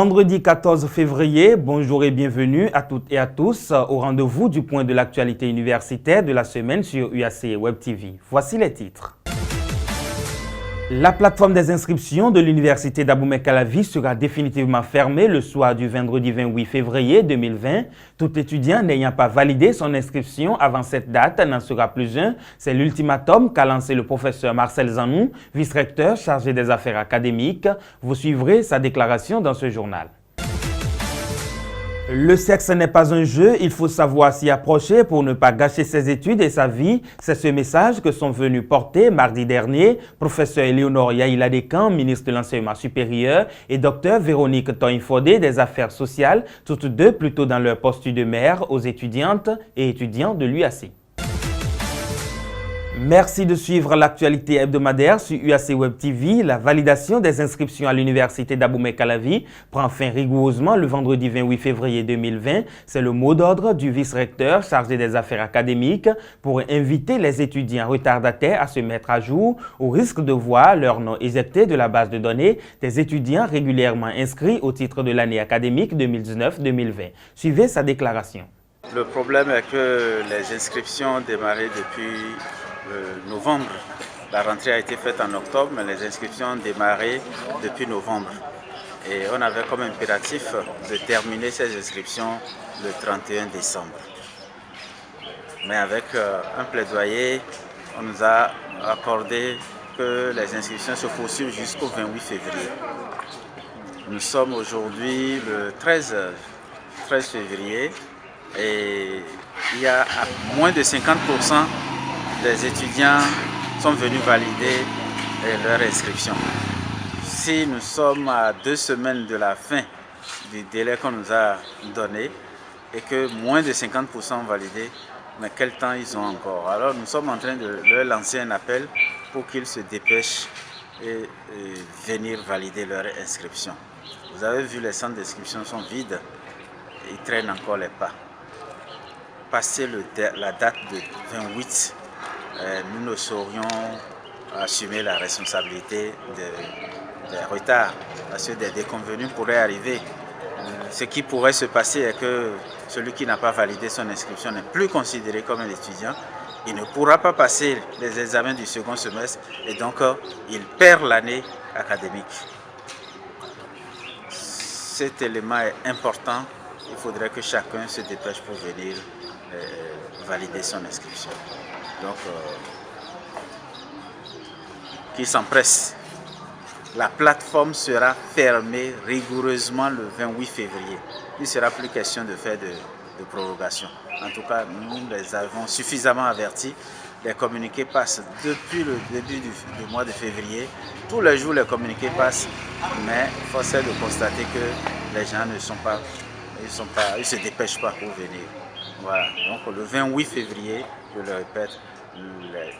Vendredi 14 février, bonjour et bienvenue à toutes et à tous au rendez-vous du point de l'actualité universitaire de la semaine sur UAC Web TV. Voici les titres. La plateforme des inscriptions de l'université d'Abomey-Calavi sera définitivement fermée le soir du vendredi 28 février 2020. Tout étudiant n'ayant pas validé son inscription avant cette date n'en sera plus un. C'est l'ultimatum qu'a lancé le professeur Marcel Zanou, vice-recteur chargé des affaires académiques. Vous suivrez sa déclaration dans ce journal. Le sexe n'est pas un jeu, il faut savoir s'y approcher pour ne pas gâcher ses études et sa vie. C'est ce message que sont venus porter mardi dernier professeur Éléonore Yaïla-Descamps, ministre de l'Enseignement supérieur, et docteur Véronique Toyin-Fodé des Affaires sociales, toutes deux plutôt dans leur poste de maire, aux étudiantes et étudiants de l'UAC. Merci de suivre l'actualité hebdomadaire sur UAC Web TV. La validation des inscriptions à l'université d'Abomey-Calavi prend fin rigoureusement le vendredi 28 février 2020. C'est le mot d'ordre du vice-recteur chargé des affaires académiques pour inviter les étudiants retardataires à se mettre à jour au risque de voir leur nom éjecté de la base de données des étudiants régulièrement inscrits au titre de l'année académique 2019-2020. Suivez sa déclaration. Le problème est que les inscriptions ont démarré depuis novembre. La rentrée a été faite en octobre, mais les inscriptions ont démarré depuis novembre. Et on avait comme impératif de terminer ces inscriptions le 31 décembre. Mais avec un plaidoyer, on nous a accordé que les inscriptions se poursuivent jusqu'au 28 février. Nous sommes aujourd'hui le 13 février et il y a moins de 50% des étudiants sont venus valider leur inscription. Si nous sommes à 2 semaines de la fin du délai qu'on nous a donné et que moins de 50% ont validé, mais quel temps ils ont encore? Alors nous sommes en train de leur lancer un appel pour qu'ils se dépêchent et venir valider leur inscription. Vous avez vu, les centres d'inscription sont vides et ils traînent encore les pas. Passé la date de 28, nous ne saurions assumer la responsabilité des retards, parce que des déconvenus pourraient arriver. Ce qui pourrait se passer est que celui qui n'a pas validé son inscription n'est plus considéré comme un étudiant. Il ne pourra pas passer les examens du second semestre et donc il perd l'année académique. Cet élément est important. Il faudrait que chacun se dépêche pour venir valider son inscription. Donc, qu'il s'empresse. La plateforme sera fermée rigoureusement le 28 février. Il ne sera plus question de faire de prorogation. En tout cas, nous les avons suffisamment avertis. Les communiqués passent depuis le début du mois de février. Tous les jours, les communiqués passent, mais force est de constater que les gens ne sont pas, ils se dépêchent pas pour venir. Voilà. Donc le 28 février, je le répète,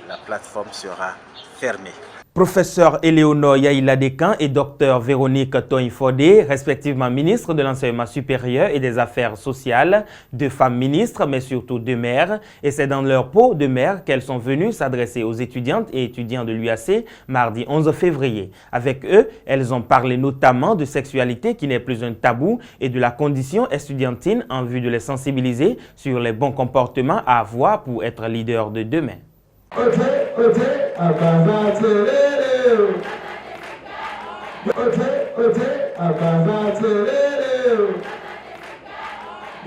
la plateforme sera fermée. Professeur Éléonore Yaïla-Descamps et docteur Véronique Toyin-Fodé, respectivement ministre de l'Enseignement supérieur et des Affaires sociales, 2 femmes ministres, mais surtout 2 maires. Et c'est dans leur peau de maire qu'elles sont venues s'adresser aux étudiantes et étudiants de l'UAC mardi 11 février. Avec eux, elles ont parlé notamment de sexualité qui n'est plus un tabou et de la condition estudiantine en vue de les sensibiliser sur les bons comportements à avoir pour être leader de demain.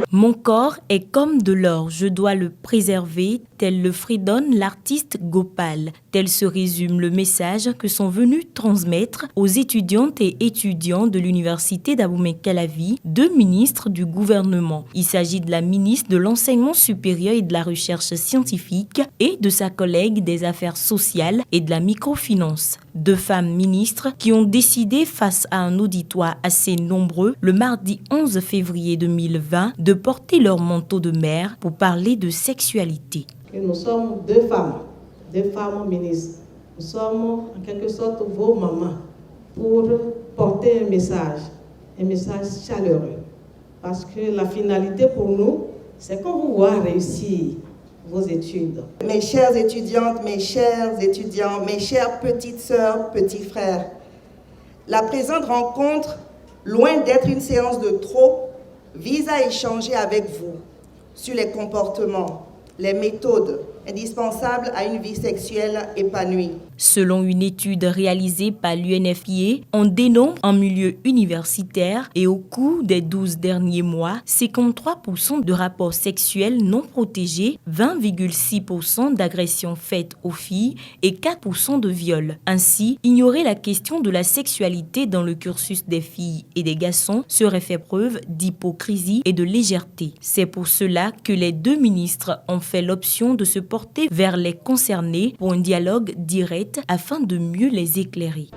Mon corps est comme de l'or, je dois le préserver, tel le fredonne l'artiste Gopal. Tel se résume le message que sont venus transmettre aux étudiantes et étudiants de l'université d'Abomey-Calavi 2 ministres du gouvernement. Il s'agit de la ministre de l'Enseignement supérieur et de la Recherche scientifique et de sa collègue des Affaires sociales et de la microfinance. 2 femmes ministres qui ont décidé, face à un auditoire assez nombreux, le mardi 11 février 2020, de porter leur manteau de mère pour parler de sexualité. Nous sommes 2 femmes ministres. Nous sommes en quelque sorte vos mamans pour porter un message chaleureux. Parce que la finalité pour nous, c'est qu'on vous voit réussir vos études. Mes chères étudiantes, mes chers étudiants, mes chères petites sœurs, petits frères, la présente rencontre loin d'être une séance de trop, vise à échanger avec vous sur les comportements, les méthodes indispensables à une vie sexuelle épanouie. Selon une étude réalisée par l'UNFPA, on dénombre en milieu universitaire et au cours des 12 derniers mois, 53% de rapports sexuels non protégés, 20,6% d'agressions faites aux filles et 4% de viols. Ainsi, ignorer la question de la sexualité dans le cursus des filles et des garçons serait faire preuve d'hypocrisie et de légèreté. C'est pour cela que les deux ministres ont fait l'option de se porter vers les concernés pour un dialogue direct afin de mieux les éclairer.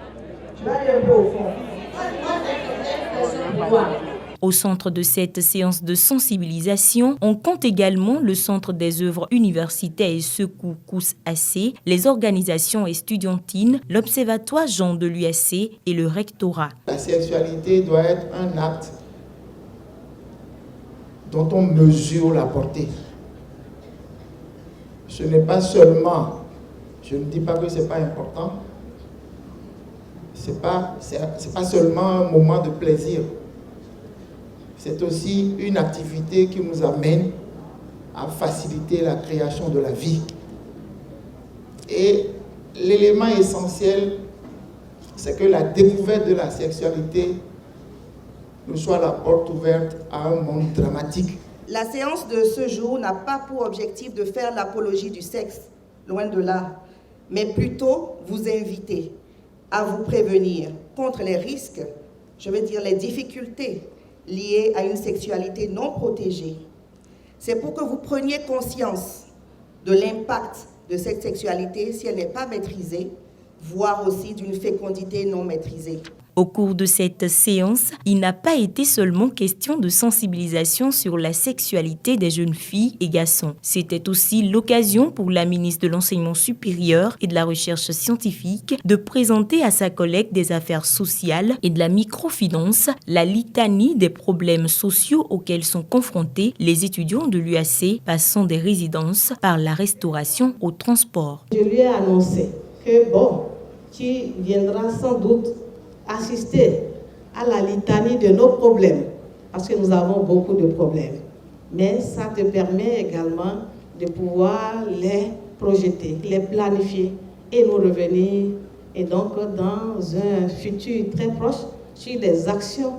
Au centre de cette séance de sensibilisation, on compte également le Centre des œuvres universitaires et secours COUS-AC, les organisations estudiantines, l'Observatoire Jean de l'UAC et le rectorat. La sexualité doit être un acte dont on mesure la portée. Ce n'est pas seulement, je ne dis pas que ce n'est pas important, ce n'est pas seulement un moment de plaisir. C'est aussi une activité qui nous amène à faciliter la création de la vie. Et l'élément essentiel, c'est que la découverte de la sexualité nous soit la porte ouverte à un monde dramatique. La séance de ce jour n'a pas pour objectif de faire l'apologie du sexe, loin de là, mais plutôt vous inviter à vous prévenir contre les risques, je veux dire les difficultés liées à une sexualité non protégée. C'est pour que vous preniez conscience de l'impact de cette sexualité si elle n'est pas maîtrisée, voire aussi d'une fécondité non maîtrisée. Au cours de cette séance, il n'a pas été seulement question de sensibilisation sur la sexualité des jeunes filles et garçons. C'était aussi l'occasion pour la ministre de l'Enseignement supérieur et de la Recherche scientifique de présenter à sa collègue des affaires sociales et de la microfinance la litanie des problèmes sociaux auxquels sont confrontés les étudiants de l'UAC, passant des résidences par la restauration au transport. Je lui ai annoncé que tu viendras sans doute assister à la litanie de nos problèmes, parce que nous avons beaucoup de problèmes. Mais ça te permet également de pouvoir les projeter, les planifier et nous revenir, et donc dans un futur très proche, sur des actions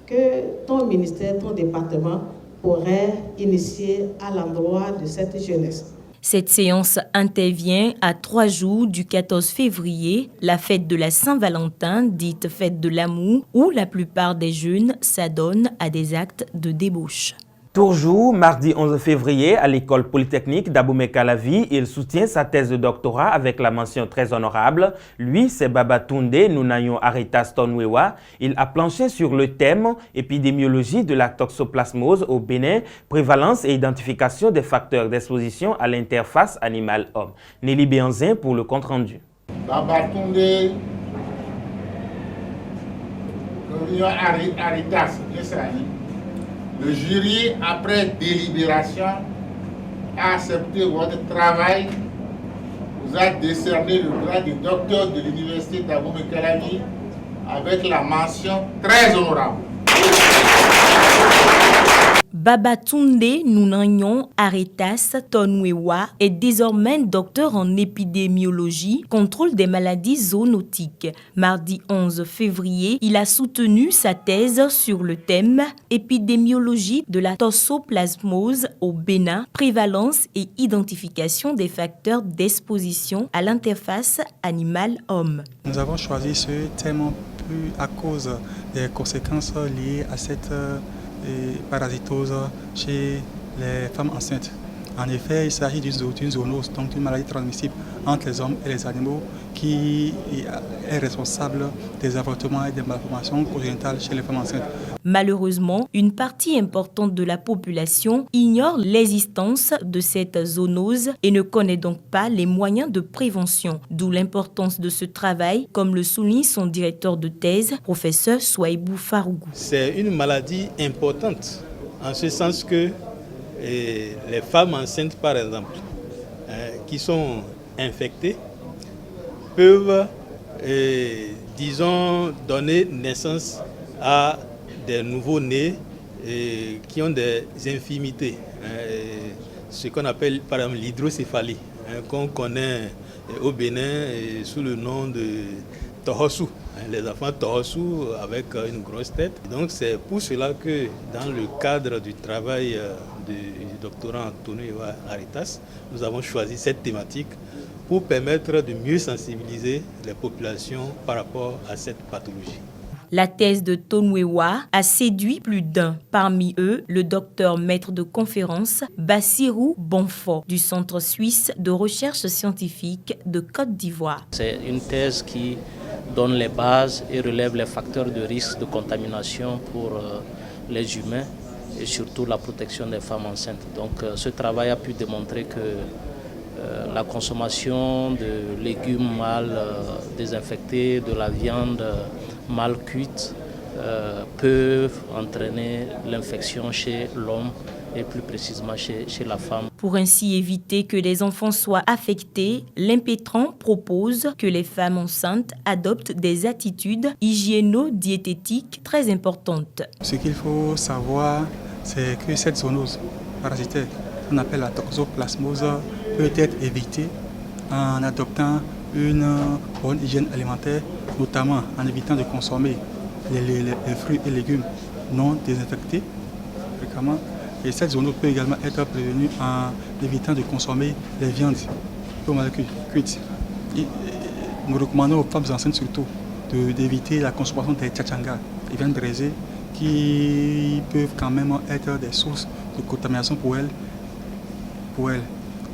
que ton ministère, ton département pourrait initier à l'endroit de cette jeunesse. Cette séance intervient à 3 jours du 14 février, la fête de la Saint-Valentin, dite fête de l'amour, où la plupart des jeunes s'adonnent à des actes de débauche. Toujours mardi 11 février à l'école polytechnique d'Abomey-Calavi, il soutient sa thèse de doctorat avec la mention très honorable. Lui, c'est Babatunde Nunayon Aretas Tonwewa. Il a planché sur le thème épidémiologie de la toxoplasmose au Bénin, prévalence et identification des facteurs d'exposition à l'interface animal-homme. Nelly Béanzin pour le compte-rendu. Babatunde Nunayon Aretas, le jury, après délibération, a accepté votre travail, vous a décerné le grade de docteur de l'université d'Abomey-Calavi avec la mention très honorable. Babatunde Nunayon Aretas Tonwewa est désormais docteur en épidémiologie, contrôle des maladies zoonotiques. Mardi 11 février, il a soutenu sa thèse sur le thème épidémiologie de la toxoplasmose au Bénin, prévalence et identification des facteurs d'exposition à l'interface animal-homme. Nous avons choisi ce thème à cause des conséquences liées à cette parasitose chez les femmes enceintes. En effet, il s'agit d'une zoonose, donc une maladie transmissible entre les hommes et les animaux qui est responsable des avortements et des malformations congénitales chez les femmes enceintes. Malheureusement, une partie importante de la population ignore l'existence de cette zoonose et ne connaît donc pas les moyens de prévention, d'où l'importance de ce travail, comme le souligne son directeur de thèse, professeur Souaïbou Farougou. C'est une maladie importante, en ce sens que les femmes enceintes, par exemple, qui sont infectées, peuvent, disons, donner naissance à des nouveaux-nés qui ont des infirmités, ce qu'on appelle par exemple l'hydrocéphalie, qu'on connaît au Bénin sous le nom de Tohosu, les enfants Tohosu avec une grosse tête. Donc c'est pour cela que dans le cadre du travail du doctorant Antonio Aritas, nous avons choisi cette thématique pour permettre de mieux sensibiliser les populations par rapport à cette pathologie. La thèse de Tonwewa a séduit plus d'un. Parmi eux, le docteur maître de conférence Bassirou Bonfort du Centre suisse de recherche scientifique de Côte d'Ivoire. C'est une thèse qui donne les bases et relève les facteurs de risque de contamination pour les humains et surtout la protection des femmes enceintes. Donc ce travail a pu démontrer que la consommation de légumes mal désinfectés, de la viande mal cuite, peuvent entraîner l'infection chez l'homme et plus précisément chez la femme. Pour ainsi éviter que les enfants soient affectés, l'Impétran propose que les femmes enceintes adoptent des attitudes hygiéno-diététiques très importantes. Ce qu'il faut savoir, c'est que cette zoonose parasitaire, qu'on appelle la toxoplasmose, peut être évitée en adoptant une bonne hygiène alimentaire, notamment en évitant de consommer les fruits et légumes non désinfectés fréquemment. Et cette zoonose peut également être prévenue en évitant de consommer les viandes mal cuites. Nous recommandons aux femmes enceintes surtout d'éviter la consommation des tchatchangas, les viandes braisées, qui peuvent quand même être des sources de contamination pour elles.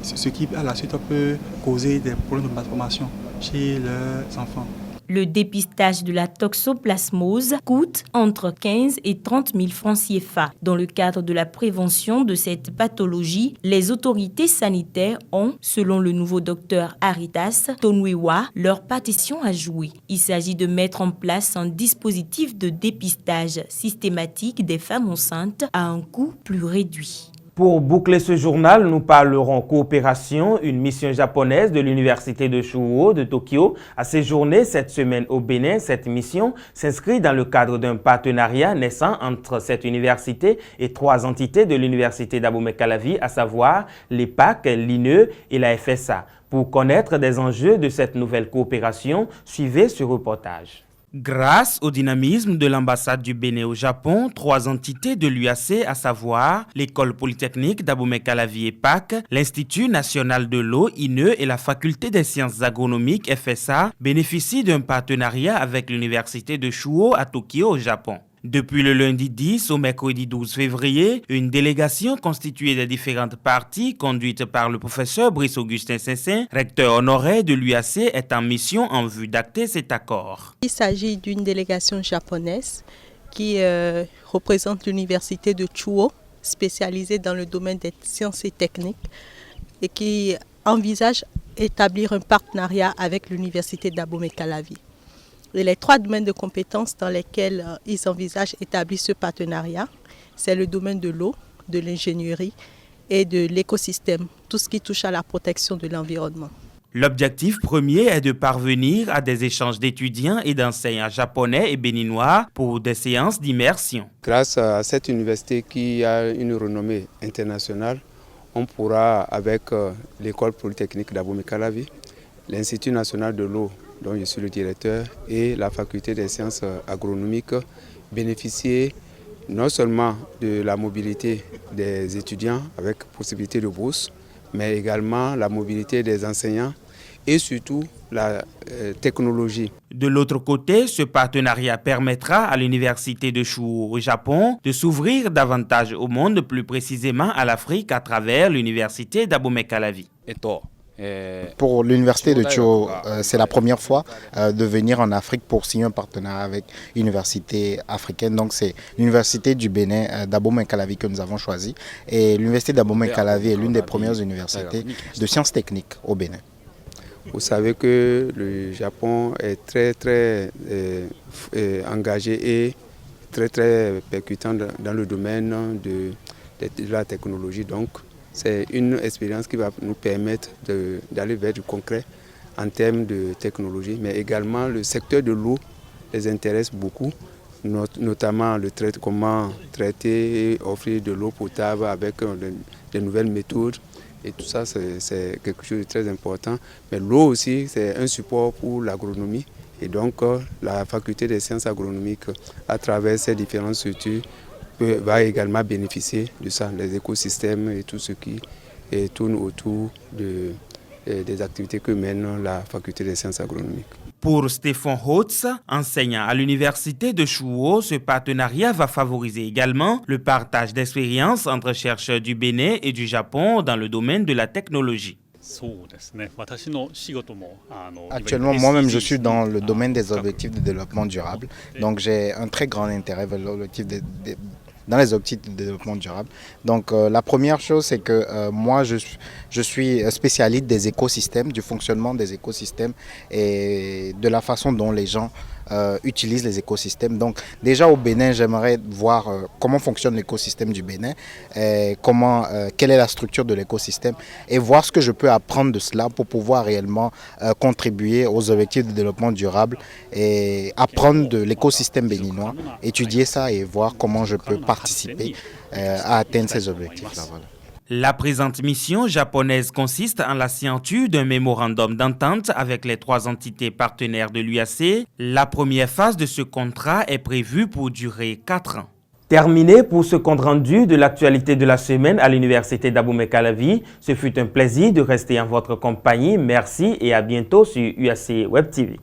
Ce qui à la suite peut causer des problèmes de malformation chez leurs enfants. Le dépistage de la toxoplasmose coûte entre 15 et 30 000 francs CFA. Dans le cadre de la prévention de cette pathologie, les autorités sanitaires ont, selon le nouveau docteur Aritas Tonwewa, leur partition à jouer. Il s'agit de mettre en place un dispositif de dépistage systématique des femmes enceintes à un coût plus réduit. Pour boucler ce journal, nous parlerons coopération. Une mission japonaise de l'université de Chuo de Tokyo a séjourné cette semaine au Bénin. Cette mission s'inscrit dans le cadre d'un partenariat naissant entre cette université et 3 entités de l'université d'Abomey-Calavi, à savoir l'EPAC, l'INE et la FSA. Pour connaître des enjeux de cette nouvelle coopération, suivez ce reportage. Grâce au dynamisme de l'ambassade du Bénin au Japon, 3 entités de l'UAC, à savoir l'École polytechnique d'Abomey-Calavi EPAC, l'Institut national de l'eau INE et la Faculté des sciences agronomiques FSA, bénéficient d'un partenariat avec l'université de Chuo à Tokyo au Japon. Depuis le lundi 10 au mercredi 12 février, une délégation constituée des différentes parties, conduite par le professeur Brice-Augustin Sessin, recteur honoraire de l'UAC, est en mission en vue d'acter cet accord. Il s'agit d'une délégation japonaise qui représente l'université de Chuo, spécialisée dans le domaine des sciences et techniques, et qui envisage établir un partenariat avec l'université d'Abomey-Calavi. Et les 3 domaines de compétences dans lesquels ils envisagent établir ce partenariat, c'est le domaine de l'eau, de l'ingénierie et de l'écosystème, tout ce qui touche à la protection de l'environnement. L'objectif premier est de parvenir à des échanges d'étudiants et d'enseignants japonais et béninois pour des séances d'immersion. Grâce à cette université qui a une renommée internationale, on pourra, avec l'école polytechnique d'Abomey-Calavi, l'Institut national de l'eau, dont je suis le directeur, et la faculté des sciences agronomiques, bénéficier non seulement de la mobilité des étudiants avec possibilité de bourse, mais également la mobilité des enseignants et surtout la technologie. De l'autre côté, ce partenariat permettra à l'université de Chuo au Japon de s'ouvrir davantage au monde, plus précisément à l'Afrique, à travers l'université d'Abomey-Calavi. Pour l'université de Chuo, c'est la première fois de venir en Afrique pour signer un partenariat avec une université africaine. Donc c'est l'université du Bénin d'Abomey-Calavi que nous avons choisi. Et l'université d'Abomey-Calavi est l'une des premières universités de sciences techniques au Bénin. Vous savez que le Japon est très engagé et très percutant dans le domaine de la technologie. Donc, c'est une expérience qui va nous permettre d'aller vers du concret en termes de technologie, mais également le secteur de l'eau les intéresse beaucoup notamment comment traiter et offrir de l'eau potable avec de nouvelles méthodes. Et tout ça, c'est quelque chose de très important. Mais l'eau aussi, c'est un support pour l'agronomie. Et donc, la faculté des sciences agronomiques, à travers ces différentes structures, va également bénéficier de ça, les écosystèmes et tout ce qui tourne autour des activités que mène la faculté des sciences agronomiques. Pour Stéphane Hotz, enseignant à l'université de Chouo, ce partenariat va favoriser également le partage d'expériences entre chercheurs du Bénin et du Japon dans le domaine de la technologie. Actuellement, moi-même, je suis dans le domaine des objectifs de développement durable. Donc, j'ai un très grand intérêt vers l'objectif dans les objectifs de développement durable. Donc la première chose, c'est que moi, je suis spécialiste des écosystèmes, du fonctionnement des écosystèmes et de la façon dont les gens utilisent les écosystèmes. Donc déjà au Bénin, j'aimerais voir comment fonctionne l'écosystème du Bénin, quelle est la structure de l'écosystème et voir ce que je peux apprendre de cela pour pouvoir réellement contribuer aux objectifs de développement durable et apprendre de l'écosystème béninois, étudier ça et voir comment je peux participer à atteindre ces objectifs-là. Voilà. La présente mission japonaise consiste en la signature d'un mémorandum d'entente avec les 3 entités partenaires de l'UAC. La première phase de ce contrat est prévue pour durer 4 ans. Terminé pour ce compte rendu de l'actualité de la semaine à l'université d'Abomey-Calavi. Ce fut un plaisir de rester en votre compagnie. Merci et à bientôt sur UAC Web TV.